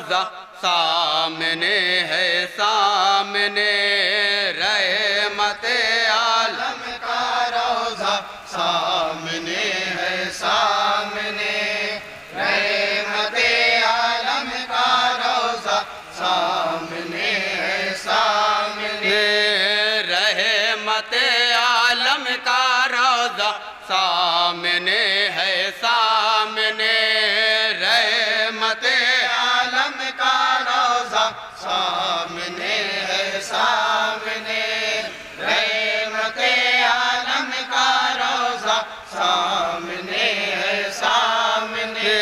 روزہ سامنے ہے سامنے رحمت عالم کا روزہ سامنے ہے سامنے رحمت عالم کا روزہ سامنے ہے سامنے رحمت عالم کا روزہ سامنے ہے سامنے رحمت عالم کا روزہ سامنے ہے سامنے رحمت عالم کا روزہ سامنے ہے سامنے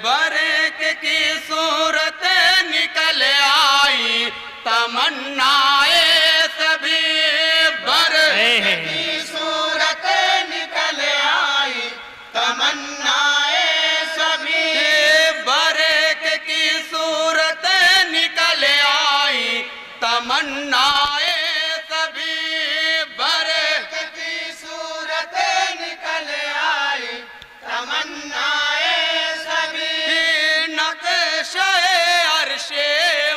برق کی صورت نکل آئی تمنائے سبھی برق کی صورت نکل آئی تمنائے سبھی برق کی صورت نکل آئی تمنائے سبھی برق کی صورت نکل آئی تمنائے سبھی نقشہ عرش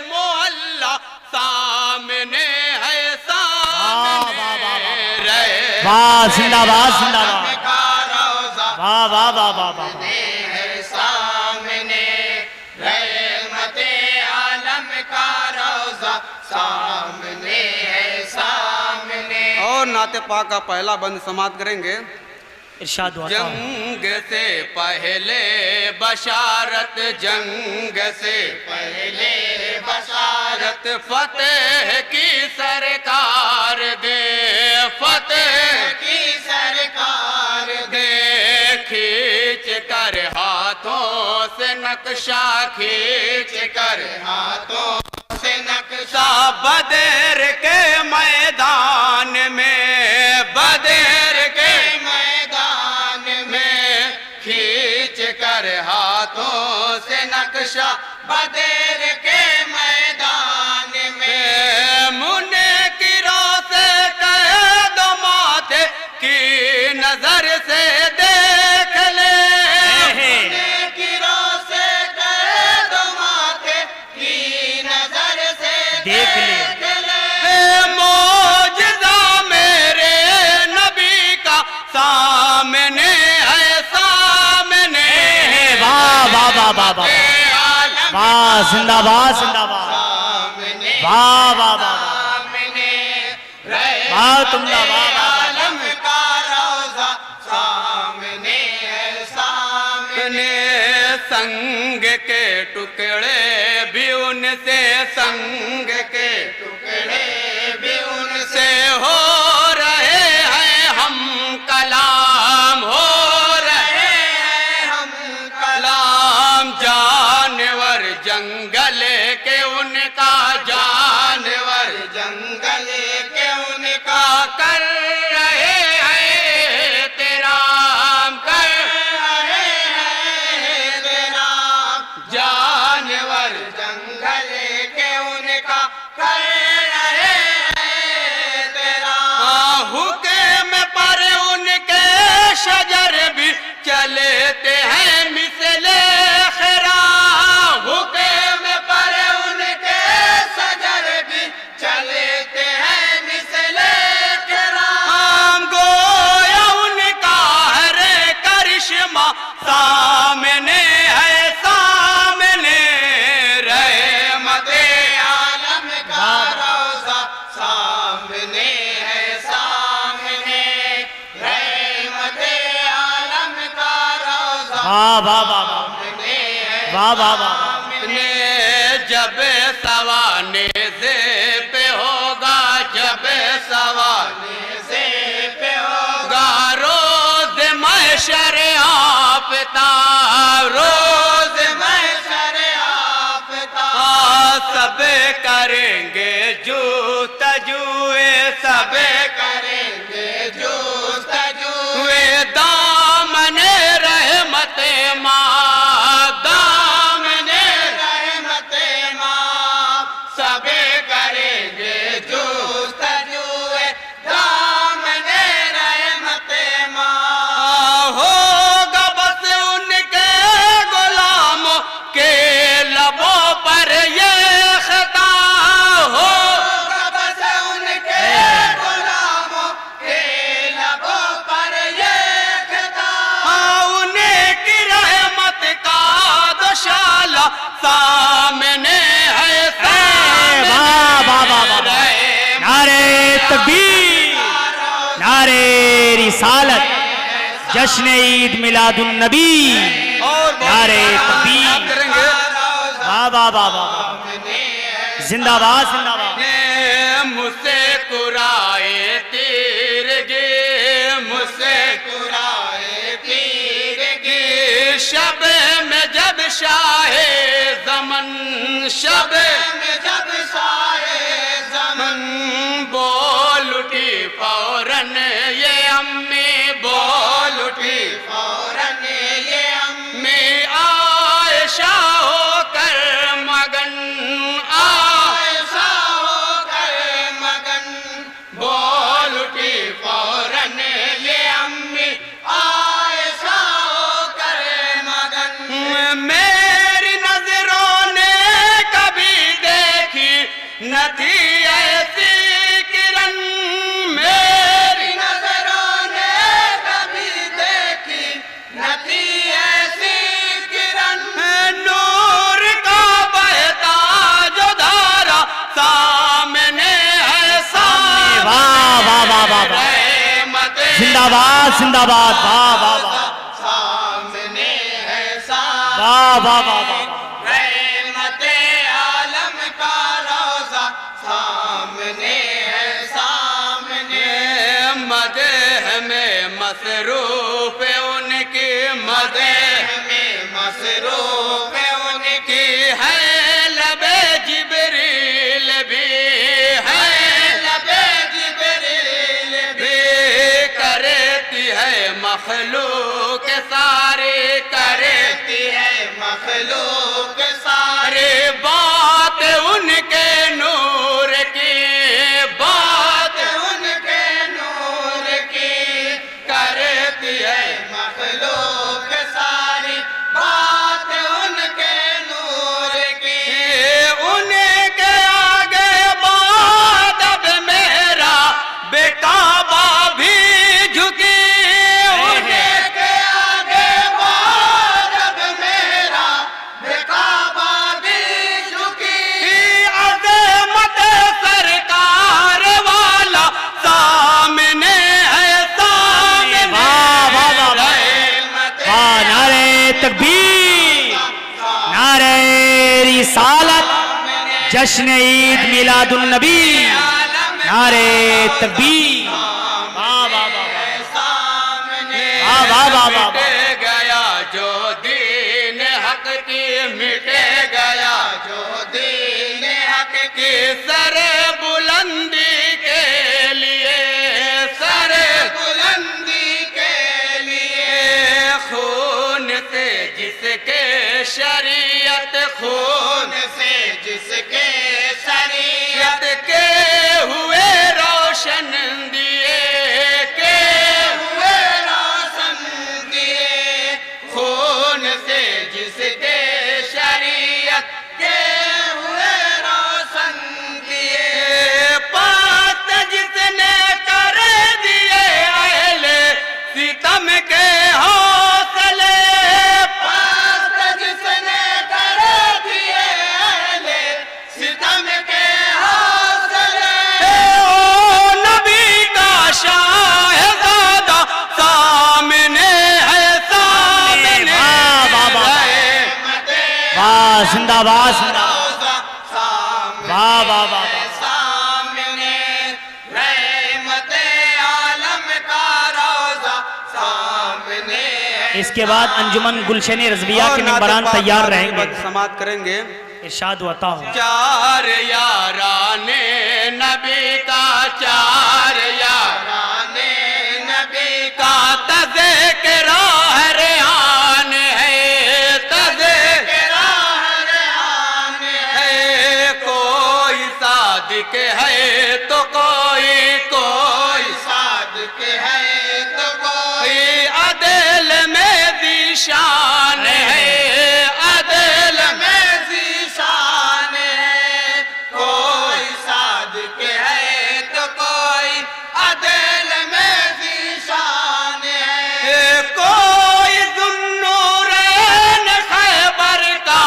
معلی سامنے ہے سامنے واہ زندہ باد زندہ باد واہ واہ واہ واہ واہ سامنے رحمت عالم کا روزہ سامنے ہے سامنے اور نعت پاک کا پہلا بند سماعت کریں گے ارشاد ہوا جنگ سے پہلے بشارت جنگ سے پہلے بشارت فتح کی سرکار دے فتح کی سرکار دے کھینچ کر ہاتھوں سے نقشہ کھینچ کر ہاتھوں سے نقشہ بدر کے میدان میں بدر کے میدان میں کھینچ کر ہاتھوں سے نقشہ بدر کے میدان میں منکروں سے قید و ماتھے کی نظر سے دیکھ لے منکروں سے قید و ماتھے کی نظر سے دیکھ لے معجزہ میرے نبی کا سامنے ہے سامنے واہ واہ واہ واہ واہ واہ زندہ باد زندہ باد واہ واہ واہ واہ تم دا واہ عالم کا روزہ سامنے ہے سامنے سنگ کے ٹکڑے بھی ان سے سنگ کے ٹکڑے بھی ان سے ہو رہے ہیں ہم کلام ہو رہے ہیں ہم کلام جانور جنگل کے ان کا جانور جنگل کے ان کا کر رہے ہیں تیرا کر رہے ہیں تیرا جانور جنگل کے ان کا کر رہے ہیں تیرا حکم پر ان کے شجر بھی چلتے ہیں مثل خرا حکم پر ان کے شجر بھی چلتے ہیں مثل خرا گویا ان کا ہر کرشمہ سامنے ہے سامنے رحمت عالم کا روزہ سامنے ہے سامنے رحمت عالم کا روزہ واہ واہ واہ واہ واہ واہ جب سوانے سے پہ ہوگا جب سوانے سے پہ ہوگا روز محشر آفتاب روز محشر آفتاب سب کریں گے جستجوئے سب کریں گے جستجوئے دامن رحمت ماں دامن رحمت ماں سب کریں گے جستجوئے دامن رحمت ماں ہوگا بس ان کے غلاموں کے لبوں پر سامنے ہے واہ واہ واہ واہ نعرے تکبیر نعرے رسالت جشن عید میلاد النبی نعرے تکبیر کریں گے واہ واہ واہ واہ زندہ باد زندہ باد مجھ سے قرائے تیرگی مجھ سے قرائے تیرگی شب میں جب شاہ زمن شب میں جب شاہ زمن بول اٹھی فوراً یہ امی بول اٹھی فوراً یہ امی عائشہ ہو کر مگن عائشہ ہو کر مگن بول اٹھی فوراً یہ امی عائشہ ہو کر مگن میری نظروں نے کبھی دیکھی نہ تھی ایسی کرن میری نظروں نے کبھی دیکھی نہ تھی ایسی کرن نور کا بہتا جو دھارا سامنے ہے سامنے واہ واہ واہ واہ واہ رحمت زندہ باد زندہ باد واہ واہ واہ سامنے ہے سامنے واہ واہ واہ واہ رحمت عالم کا روزہ سامنے ہے سامنے مدح میں مصروف ان کی مدح میں مصروف ان کی ہے لب جبریل بھی ہے لب جبریل بھی کرتی ہے مخلوق ساری کرتی ہے مخلوق سارے بات ان کے نور کی بات ان کے نور کی کرتی ہے مخلوق ساری بات ان کے نور کی ان کے آگے بات اب میرا بے کعبہ بھی جھکی ان کے آگے بات اب میرا بے کعبہ بھی جھکی عظمت سرکار والا سامنے ہے سامنے واہ واہ واہ واہ رحمت واہ نعرے تکبیر نعرے رسالت جشن عید میلاد النبی نعرے تکبیر واہ واہ واہ واہ سامنے واہ واہ واہ واہ مٹ گیا جو دین حق کی مٹ گیا جو دین حق کی سر بلندی کے لیے سر بلندی کے لیے خون سے جس کے شریعت خون سے جس کے شریعت کے ہوئے روشن دیے کے ہوئے روشن دیے خون سے جس کے شریعت کے ہوئے روشن دیے پاک جس نے کر دیے اہل ستم کے حوصلے پاک جس نے کر دیے اہل ستم کے حوصلے او نبی کا شاہزادہ سامنے ہے سامنے واہ واہ واہ رحمت واہ زندہ باد زندہ باد روزہ سامنے واہ واہ واہ واہ سامنے رحمت عالم کا روزہ سامنے اس کے بعد انجمن گلشن رضویہ کے ممبران تیار رہیں گے سماعت کریں گے ارشاد و عطا ہو چار یاران نبی کا چار یاران نبی کا تذکرہ ریحان ہے تذکرہ ریحان ہے کوئی صادق ہے تو کوئی صادق ہے تو کوئی عدل میں ذیشان ہے عدل میں ذیشان ہے کوئی صادق ہے تو کوئی عدل میں ذیشان ہے کوئی ذو النورین خیبر کا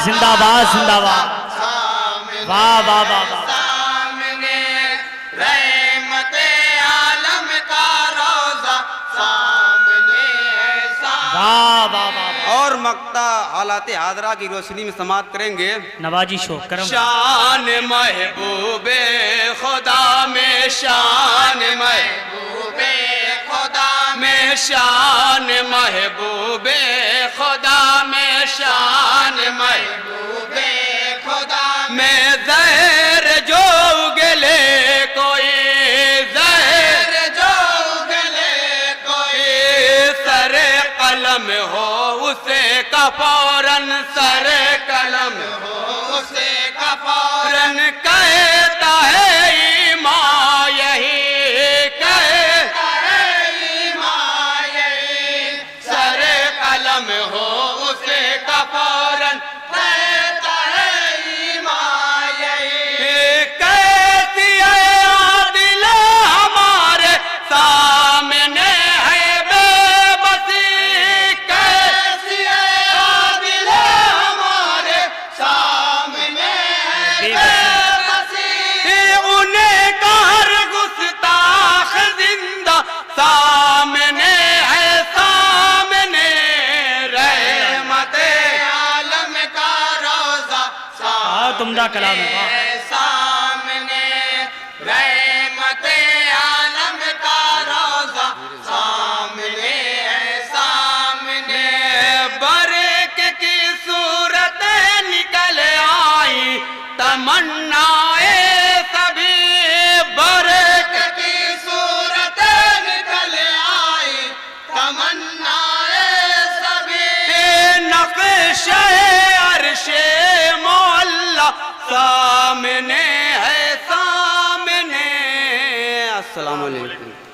زندہ باد زندہ باد سامنے واہ واہ واہ واہ سامنے رحمت عالم کا روزہ سامنے ہے سامنے واہ واہ واہ اور مقطع حالات حاضرہ کی روشنی میں سماعت کریں گے نواجی شو کرم شان محبوب خدا میں شان محبوب خدا میں شان محبوب خدا میں شان محبوب خدا میں زہر جو گلے کوئی زہر جو گلے کوئی سر قلم ہو اسے کا فوراً سر قلم ہو اسے کا فوراً کہتا ہے ایمان یہی کہتا ہے ایمان یہی سر قلم ہو اسے کا فوراً کہتا ہے ایمان یہی کیسی ہے عادل ہمارے سامنے ہے بے بسی کیسی ہے عادل ہمارے سامنے ہے بے بسی انہیں کا ہر گستاخ زندہ سامنے ہے سامنے رحمت عالم کا روزہ تمہارا کلام ہے واہ سامنے رحمت عالم کا روزہ سامنے ہے سامنے برق کی صورت نکل آئی تمنائے سبھی برق کی صورت نکل آئی تمنائے سبھی نقش عرش مولا سامنے ہے سامنے السلام علیکم